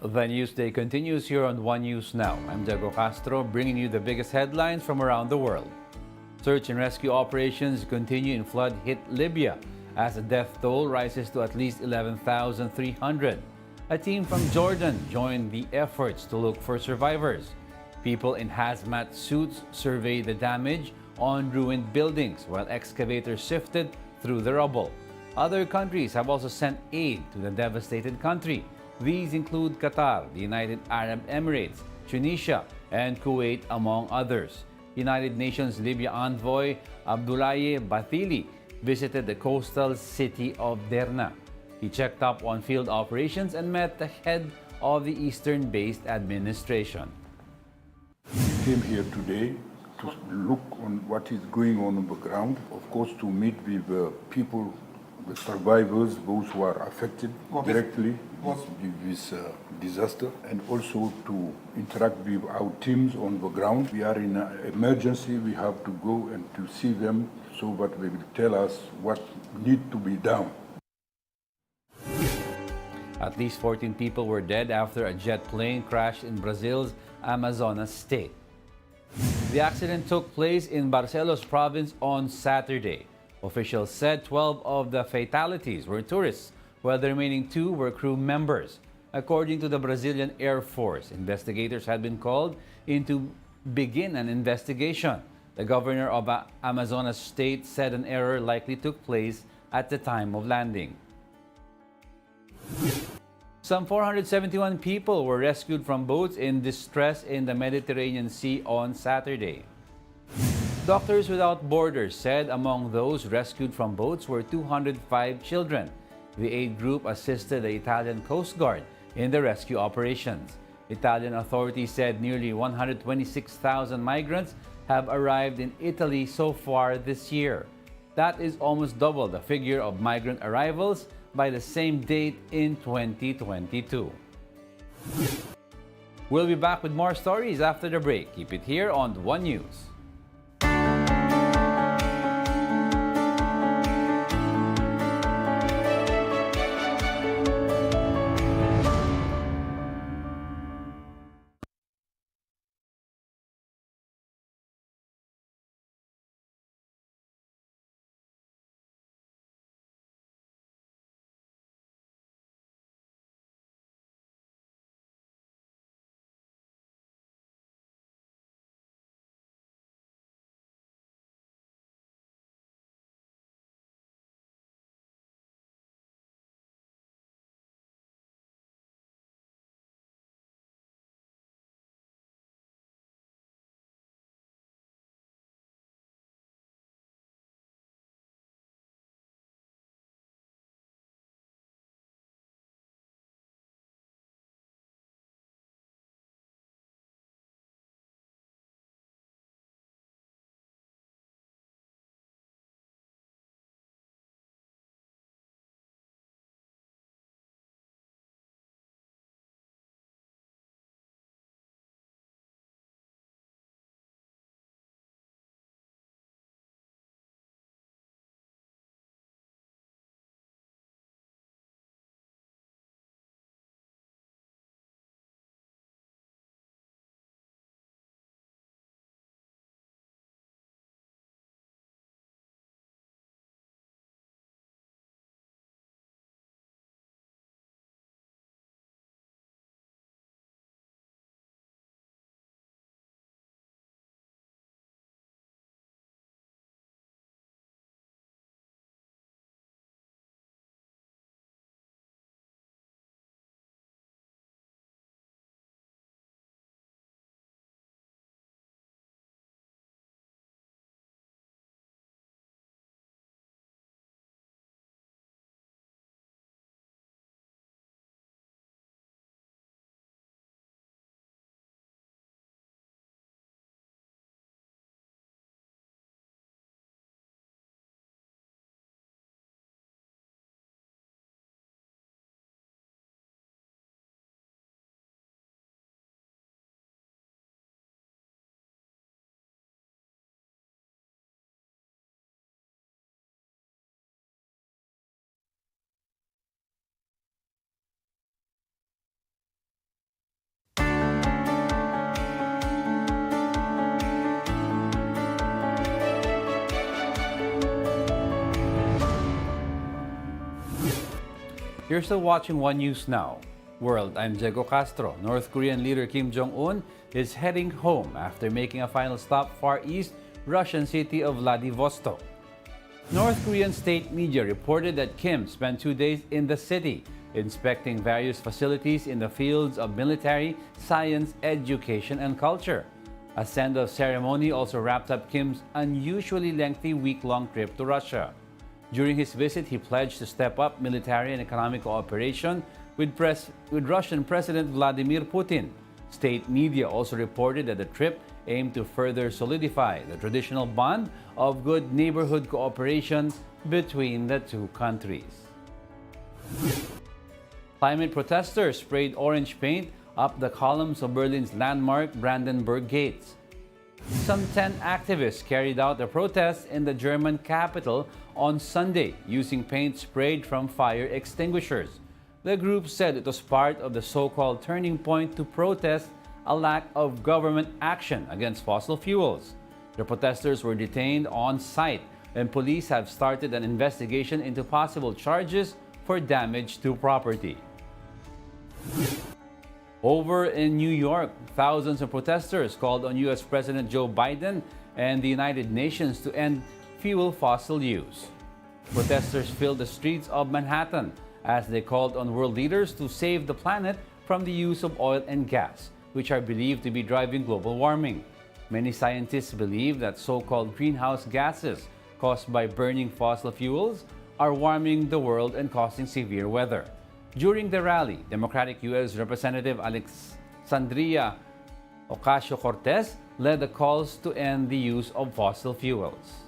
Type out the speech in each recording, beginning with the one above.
The News Day continues here on One News Now. I'm Diego Castro, bringing you the biggest headlines from around the world. Search and rescue operations continue in flood-hit Libya as the death toll rises to at least 11,300. A team from Jordan joined the efforts to look for survivors. People in hazmat suits surveyed the damage on ruined buildings while excavators sifted through the rubble. Other countries have also sent aid to the devastated country. These include Qatar, the United Arab Emirates, Tunisia, and Kuwait, among others. United Nations Libya envoy Abdoulaye Bathily visited the coastal city of Derna. He checked up on field operations and met the head of the Eastern-based administration. We came here today to look on what is going on the ground, of course to meet with people, the survivors, those who are affected directly with this disaster, and also to interact with our teams on the ground. We are in an emergency, we have to go and to see them so that they will tell us what needs to be done. At least 14 people were dead after a jet plane crashed in Brazil's Amazonas state. The accident took place in Barcelos province on Saturday. Officials said 12 of the fatalities were tourists, while the remaining 2 were crew members. According to the Brazilian Air Force, investigators had been called in to begin an investigation. The governor of Amazonas state said an error likely took place at the time of landing. Some 471 people were rescued from boats in distress in the Mediterranean Sea on Saturday. Doctors Without Borders said among those rescued from boats were 205 children. The aid group assisted the Italian Coast Guard in the rescue operations. Italian authorities said nearly 126,000 migrants have arrived in Italy so far this year. That is almost double the figure of migrant arrivals by the same date in 2022. We'll be back with more stories after the break. Keep it here on One News. You're still watching One News Now. World, I'm Diego Castro. North Korean leader Kim Jong-un is heading home after making a final stop far east Russian city of Vladivostok. North Korean state media reported that Kim spent 2 days in the city, inspecting various facilities in the fields of military, science, education, and culture. A send-off ceremony also wrapped up Kim's unusually lengthy week-long trip to Russia. During his visit, he pledged to step up military and economic cooperation with Russian President Vladimir Putin. State media also reported that the trip aimed to further solidify the traditional bond of good neighborhood cooperation between the two countries. Climate protesters sprayed orange paint up the columns of Berlin's landmark Brandenburg Gates. Some 10 activists carried out the protests in the German capital on Sunday using paint sprayed from fire extinguishers. The group said it was part of the so-called turning point to protest a lack of government action against fossil fuels. The protesters were detained on site, and police have started an investigation into possible charges for damage to property. Over in New York, thousands of protesters called on U.S. President Joe Biden and the United Nations to end fuel fossil use. Protesters filled the streets of Manhattan as they called on world leaders to save the planet from the use of oil and gas, which are believed to be driving global warming. Many scientists believe that so-called greenhouse gases caused by burning fossil fuels are warming the world and causing severe weather. During the rally, Democratic U.S. Representative Alexandria Ocasio-Cortez led the calls to end the use of fossil fuels.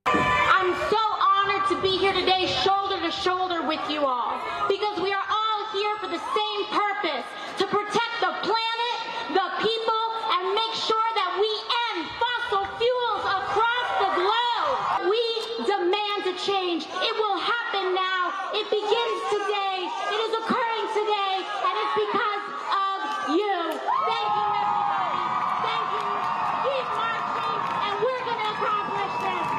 I'm so honored to be here today, shoulder to shoulder with you all, because we are all here for the same purpose, to protect the planet, the people, and make sure that we end fossil fuels across the globe. We demand a change. It will happen now. It begins today. It is occurring today, and it's because of you. Thank you, everybody. Thank you. Keep marching, and we're going to accomplish this.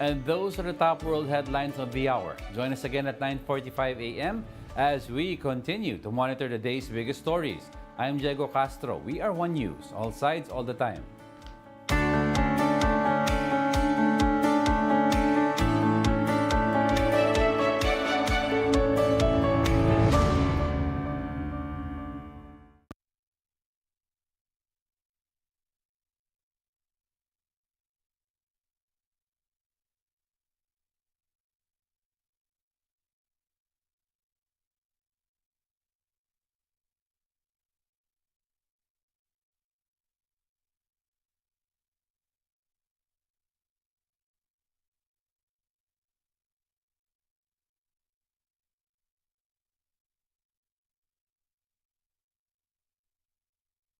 And those are the top world headlines of the hour. Join us again at 9:45 a.m. as we continue to monitor the day's biggest stories. I'm Diego Castro. We are One News, all sides, all the time.